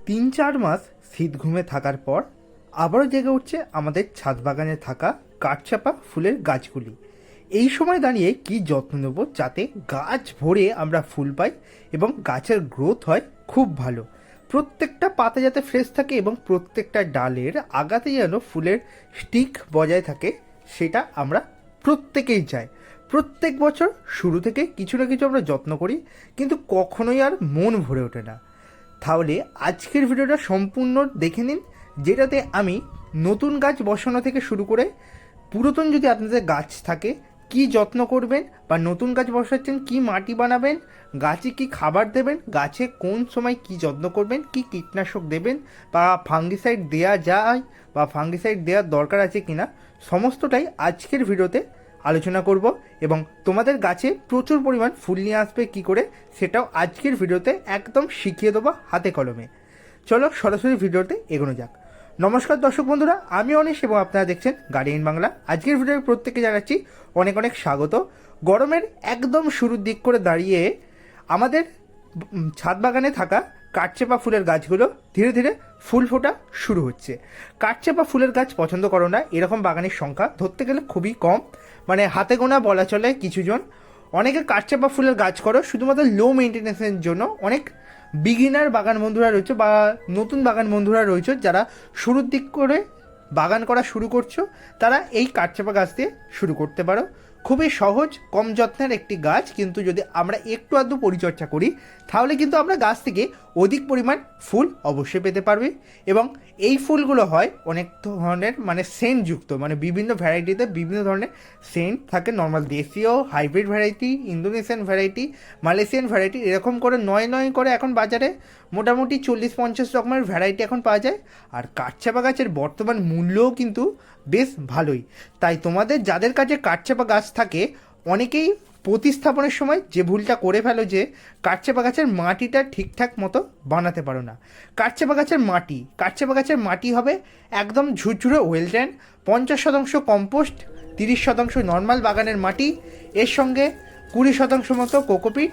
3-4 মাস শীত ঘুমে থাকার পর আবারও জেগে উঠছে আমাদের ছাদ বাগানে থাকা কাঠচাপা ফুলের গাছগুলি। এই সময় দাঁড়িয়ে কি যত্ন নেব যাতে গাছ ভরে আমরা ফুল পাই এবং গাছের গ্রোথ হয় খুব ভালো। প্রত্যেকটা পাতা যাতে ফ্রেশ থাকে এবং প্রত্যেকটা ডালের আগাতে যেন ফুলের স্টিক বজায় থাকে, সেটা আমরা প্রত্যেকেই চাই। প্রত্যেক বছর শুরু থেকে কিছু না কিছু আমরা যত্ন করি, কিন্তু কখনোই আর মন ভরে ওঠে না। তাহলে আজকের ভিডিওটা সম্পূর্ণ দেখে নিন, যেটাতে আমি নতুন গাছ বসানো থেকে শুরু করে পুরাতন যদি আপনাদের গাছ থাকে কি যত্ন করবেন, বা নতুন গাছ বসাচ্ছেন কি মাটি বানাবেন, গাছে কি খাবার দেবেন, গাছে কোন সময় কি যত্ন করবেন, কি কীটনাশক দেবেন, বা ফাঙ্গিসাইড দেওয়া যায় বা ফাঙ্গিসাইড দেওয়ার দরকার আছে কিনা, সমস্তটাই আজকের ভিডিওতে আলোচনা করব। এবং তোমাদের গাছে প্রচুর পরিমাণ ফুল নিয়ে আসবে কি করে, সেটাও আজকের ভিডিওতে একদম শিখিয়ে দেবো হাতে কলমে। চলো সরাসরি ভিডিওতে এগোনো যাক। নমস্কার দর্শক বন্ধুরা, আমি অনিশ এবং আপনারা দেখছেন গার্ডিয়ান বাংলা। আজকের ভিডিওর প্রত্যেকে জানাচ্ছি অনেক অনেক স্বাগত। গরমের একদম শুরুর দিক করে দাঁড়িয়ে আমাদের ছাদ বাগানে থাকা কাঠচেপা ফুলের গাছগুলো ধীরে ধীরে ফুল ফোটা শুরু হচ্ছে। কাঠচেপা ফুলের গাছ পছন্দ করো না এরকম বাগানের সংখ্যা ধরতে গেলে খুবই কম, মানে হাতে গোনা বলা চলে কিছুজন। অনেকে কাঠচেপা ফুলের গাছ করো শুধুমাত্র লো মেনটেন্যান্সের জন্য। অনেক বিগিনার বাগান বন্ধুরা রয়েছে বা নতুন বাগান বন্ধুরা রয়েছে যারা শুরুর দিক করে বাগান করা শুরু করছো, তারা এই কাঠচেপা গাছ দিয়ে শুরু করতে পারো। খুবই সহজ কম যত্নের একটি গাছ, কিন্তু যদি আমরা একটু আধটু পরিচর্যা করি তাহলে কিন্তু আমরা গাছ থেকে অধিক পরিমাণ ফুল অবশ্যই পেতে পারবে। এবং এই ফুলগুলো হয় অনেক ধরনের, মানে সেন্টযুক্ত, মানে বিভিন্ন ভ্যারাইটিতে বিভিন্ন ধরনের সেন্ট থাকে। নর্মাল দেশীয়, hybrid variety, Indonesian variety, Malaysian variety, এরকম করে নয় নয় করে এখন বাজারে মোটামুটি 40-50 রকমের ভ্যারাইটি এখন পাওয়া যায়। আর কাঠচাপা গাছের বর্তমান মূল্যও কিন্তু বেশ ভালোই। তাই তোমাদের যাদের কাছে কাঠচাপা গাছ থাকে, অনেকেই প্রতিস্থাপনের সময় যে ভুলটা করে ফেলো যে কাঠচাপা গাছের মাটিটা ঠিকঠাক মতো বানাতে পারো না। কাঠচাপা গাছের মাটি হবে একদম ঝুরঝুরে ওয়েলডেন, 50% কম্পোস্ট, 30% নর্মাল বাগানের মাটি, এর সঙ্গে 20% মতো কোকোপিট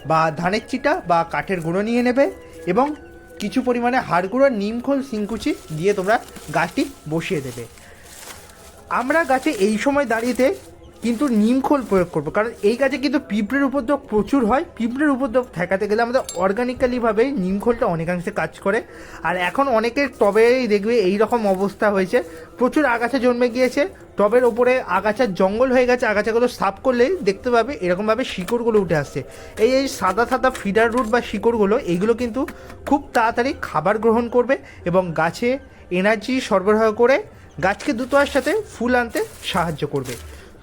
বা ধানের চিটা বা কাঠের গুঁড়ো নিয়ে নেবে এবং কিছু পরিমাণে হাড় গুঁড়ো, নিমখোল, শিংকুচি দিয়ে তোমরা গাছটি বসিয়ে দেবে। আমরা গাছে এই সময় দাঁড়িয়েতে কিন্তু নিমখোল প্রয়োগ করবো, কারণ এই গাছে কিন্তু পিঁপড়ের উপদ্রব প্রচুর হয়। পিঁপড়ের উপদ্রব ঠেকাতে গেলে আমাদের অর্গানিক্যালিভাবে নিমখোলটা অনেকাংশে কাজ করে। আর এখন অনেকের টবেই দেখবে এই রকম অবস্থা হয়েছে, প্রচুর আগাছা জন্মে গিয়েছে, টবের ওপরে আগাছার জঙ্গল হয়ে গেছে। আগাছাগুলো সাফ করলেই দেখতে পাবে এরকমভাবে শিকড়গুলো উঠে আসছে। এই সাদা সাদা ফিডার রুট বা শিকড়গুলো, এইগুলো কিন্তু খুব তাড়াতাড়ি খাবার গ্রহণ করবে এবং গাছে এনার্জি সরবরাহ করে গাছকে দ্রুততার সাথে ফুল আনতে সাহায্য করবে।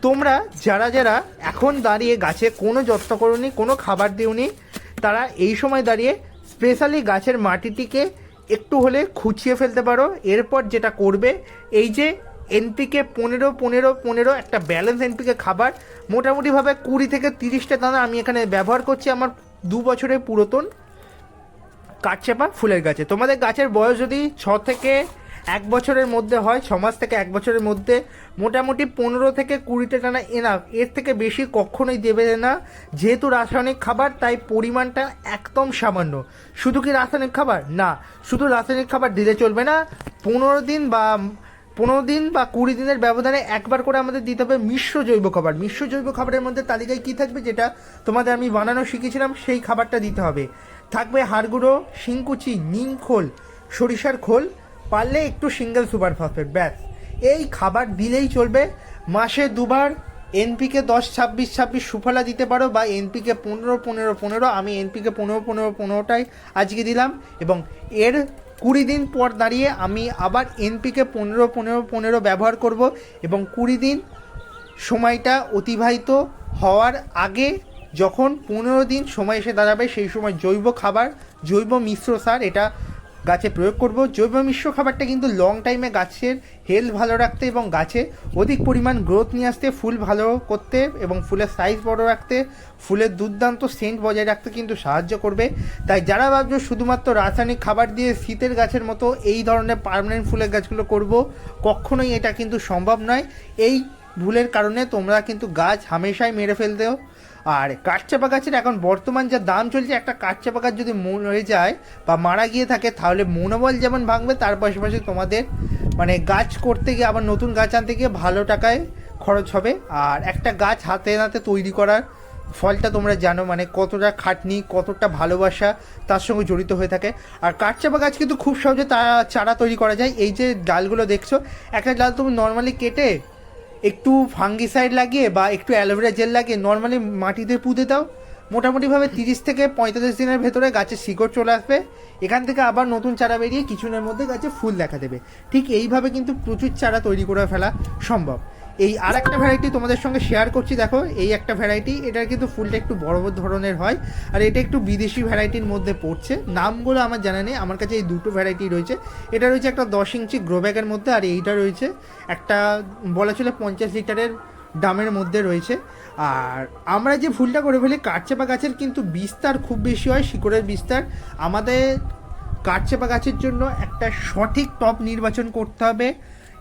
তোমরা যারা যারা এখন দাঁড়িয়ে গাছে কোনো যত্ন করোনি, কোনো খাবার দিওনি, তারা এই সময় দাঁড়িয়ে স্পেশালি গাছের মাটিটিকে একটু হলে খুঁচিয়ে ফেলতে পারো। এরপর যেটা করবে, এই যে এনপিকে 15-15-15 একটা ব্যালেন্স এনপিকে খাবার, মোটামুটিভাবে 20 থেকে 30টা দানা আমি এখানে ব্যবহার করছি আমার 2 বছরের পুরাতন কাঠচাপা ফুলের গাছে। তোমাদের গাছের বয়স যদি 6 থেকে 1 বছরের মধ্যে হয়, 6 মাস থেকে 1 বছরের মধ্যে, মোটামুটি 15 থেকে 20টা টানা এনাফ। এর থেকে বেশি কখনোই দেবে না, যেহেতু রাসায়নিক খাবার তাই পরিমাণটা একদম সামান্য। শুধু কি রাসায়নিক খাবার না, শুধু রাসায়নিক খাবার দিলে চলবে না। 15 দিন বা 20 দিনের ব্যবধানে একবার করে আমাদের দিতে হবে মিশ্র জৈব খাবার। মিশ্র জৈব খাবারের মধ্যে তালিকায় কী থাকবে, যেটা তোমাদের আমি বানানো শিখেছিলাম সেই খাবারটা দিতে হবে। থাকবে হাড় গুঁড়ো, শিংকুচি, নিম খোল, সরিষার খোল, পারলে একটু সিঙ্গেল সুপার ফসফেট, ব্যাস। এই খাবার দিলেই চলবে। মাসে 2বার এনপিকে 10-26-26 সুফলা দিতে পারো, বা এনপিকে 15-15-15। আমি এনপিকে 15-15-15টাই আজকে দিলাম এবং এর 20 দিন পর দাঁড়িয়ে আমি আবার এনপিকে 15-15-15 ব্যবহার করব। এবং 20 দিন সময়টা অতিবাহিত হওয়ার আগে, যখন 15 দিন সময় এসে দাঁড়াবে, সেই সময় জৈব খাবার, জৈব মিশ্র সার এটা গাছে প্রয়োগ করব। জৈব মিশ্র খাবারটা কিন্তু লং টাইমে গাছের হেলথ ভালো রাখতে এবং গাছে অধিক পরিমাণ গ্রোথ নিয়ে আসতে, ফুল ভালো করতে এবং ফুলের সাইজ বড় রাখতে, ফুলের দুর্দান্ত সেন্ট বজায় রাখতে কিন্তু সাহায্য করবে। তাই যারা ভাবছো শুধুমাত্র রাসায়নিক খাবার দিয়ে শীতের গাছের মতো এই ধরনের পার্মানেন্ট ফুলের গাছগুলো করব, কখনোই এটা কিন্তু সম্ভব নয়। এই ভুলের কারণে তোমরা কিন্তু গাছ হামেশাই মেরে ফেলতেও আর কাঠচাপা গাছের এখন বর্তমান যা দাম চলছে, একটা কাঠচাপা গাছ যদি মরে যায় বা মারা গিয়ে থাকে তাহলে মনোবল যেমন ভাঙবে, তার পাশাপাশি তোমাদের মানে গাছ করতে গিয়ে আবার নতুন গাছ আনতে গিয়ে ভালো টাকায় খরচ হবে। আর একটা গাছ হাতে নাতে তৈরি করার ফলটা তোমরা জানো, মানে কতটা খাটনি, কতটা ভালোবাসা তার সঙ্গে জড়িত হয়ে থাকে। আর কাঠচাপা গাছ কিন্তু খুব সহজে চারা তৈরি করা যায়। এই যে ডালগুলো দেখছো, একটা ডাল তুমি নর্মালি কেটে একটু ফাঙ্গিসাইড লাগিয়ে বা একটু অ্যালোভেরা জেল লাগিয়ে নর্মালি মাটিতে পুঁতে দাও, মোটামুটিভাবে 30 থেকে 45 দিনের ভেতরে গাছের শিকড় চলে আসবে। এখান থেকে আবার নতুন চারা বেরিয়ে কিছুদিনের মধ্যে গাছে ফুল দেখা দেবে। ঠিক এইভাবে কিন্তু প্রচুর চারা তৈরি করে ফেলা সম্ভব। এই আর একটা ভ্যারাইটি তোমাদের সঙ্গে শেয়ার করছি, দেখো এই একটা ভ্যারাইটি, এটার কিন্তু ফুলটা একটু বড় ধরনের হয়, আর এটা একটু বিদেশি ভ্যারাইটির মধ্যে পড়ছে। নামগুলো আমার জানা নেই, আমার কাছে এই দুটো ভ্যারাইটি রয়েছে। এটা রয়েছে একটা 10 ইঞ্চি গ্রো ব্যাগের মধ্যে, আর এইটা রয়েছে একটা বলা চলে 50 লিটারের দামের মধ্যে রয়েছে। আর আমরা যে ভুলটা করে ফেলি, কাঠচাপা গাছের কিন্তু বিস্তার খুব বেশি হয়, শিকড়ের বিস্তার। আমাদের কাঠচাপা গাছের জন্য একটা সঠিক টব নির্বাচন করতে হবে,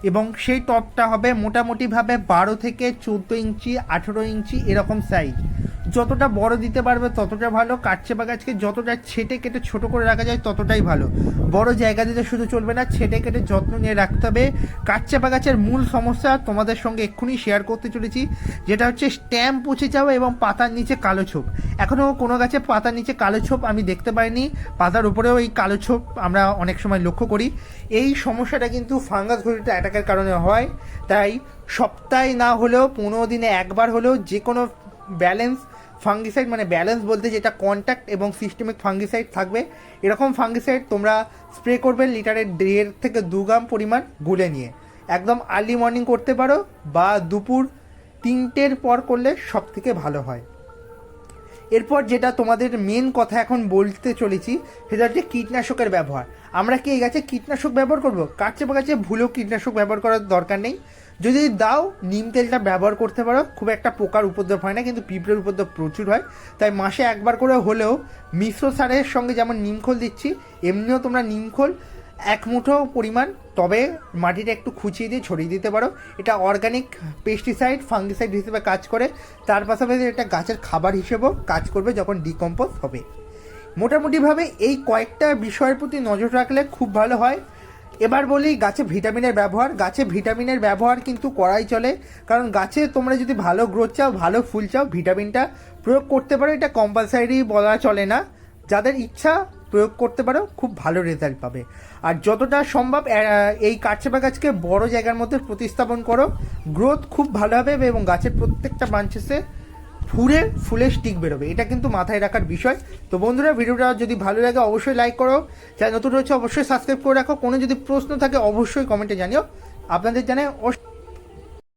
এবং সেই টবটা হবে মোটামুটিভাবে 12 থেকে 14 ইঞ্চি 18 ইঞ্চি এরকম সাইজ। যতটা বড় দিতে পারবে ততটা ভালো। কাঠচাপা গাছকে যতটা ছেটে কেটে ছোট করে রাখা যায় ততটাই ভালো। বড় জায়গা দিতে শুধু চলবে না, ছেটে কেটে যত্ন নিয়ে রাখতে হবে। কাঠচাপা গাছের মূল সমস্যা তোমাদের সঙ্গে এক্ষুনি শেয়ার করতে চলেছি, যেটা হচ্ছে স্ট্যাম্প পচে যাওয়া এবং পাতার নিচে কালো ছোপ। এখনও কোনো গাছে পাতার নিচে কালো ছোপ আমি দেখতে পাইনি, পাতার উপরেও এই কালো ছোপ আমরা অনেক সময় লক্ষ্য করি। এই সমস্যাটা কিন্তু ফাঙ্গাস ঘটিত অ্যাটাকের কারণে হয়। তাই সপ্তাহে না হলেও 15 দিনে একবার হলেও যে কোনো ব্যালেন্স ফাঙ্গিসাইড, মানে ব্যালেন্স বলতে যেটা কন্ট্যাক্ট এবং সিস্টেমিক ফাঙ্গিসাইড থাকবে, এরকম ফাঙ্গিসাইড তোমরা স্প্রে করবে লিটারে 1.5 থেকে 2 গ্রাম পরিমাণ গুলে নিয়ে। একদম আর্লি মর্নিং করতে পারো বা দুপুর 3টের পর করলে সব থেকে ভালো হয়। এরপর যেটা তোমাদের মেন কথা এখন বলতে চলেছি, সেটা হচ্ছে কীটনাশকের ব্যবহার। আমরা কি এই গাছে কীটনাশক ব্যবহার করব? কাঠচাপা গাছে ভুলেও কীটনাশক ব্যবহার করার দরকার নেই। যদি দাও, নিম তেলটা ব্যবহার করতে পারো, খুব একটা পোকার উপদ্রব হয় না, কিন্তু পিঁপড়ের উপদ্রব প্রচুর হয়। তাই মাসে একবার করে হলেও মিশ্র সারের সঙ্গে যেমন নিমখোল দিচ্ছি, এমনিও তোমরা নিমখোল 1 মুঠো পরিমাণ তবে মাটিটা একটু খুঁচিয়ে দিয়ে ছড়িয়ে দিতে পারো। এটা অর্গানিক পেস্টিসাইড, ফাঙ্গিসাইড হিসেবে কাজ করে। তার পাশাপাশি এটা গাছের খাবার হিসেবেও কাজ করবে যখন ডিকম্পোজ হবে। মোটামুটিভাবে এই কয়েকটা বিষয়ের প্রতি নজর রাখলে খুব ভালো হয়। এবার বলি গাছে ভিটামিনের ব্যবহার। গাছে ভিটামিনের ব্যবহার কিন্তু করাই চলে, কারণ গাছে তোমরা যদি ভালো গ্রোথ চাও, ভালো ফুল চাও, ভিটামিনটা প্রয়োগ করতে পারো। এটা কম্পালসারি বলা চলে না, যাদের ইচ্ছা প্রয়োগ করতে পারো, খুব ভালো রেজাল্ট পাবে। আর যতটা সম্ভব এই কাঠচাপা গাছকে বড় জায়গার মধ্যে প্রতিস্থাপন করো, গ্রোথ খুব ভালো হবে এবং গাছের প্রত্যেকটা ব্রাঞ্চেসে ফুলের স্টিক বেরোবে। এটা কিন্তু মাথায় রাখার বিষয়। তো বন্ধুরা, ভিডিওটা যদি ভালো লাগে অবশ্যই লাইক করো, চ্যানেল নতুন রয়েছে অবশ্যই সাবস্ক্রাইব করে রাখো। কোনো যদি প্রশ্ন থাকে অবশ্যই কমেন্টে জানিও, আপনাদের জানাই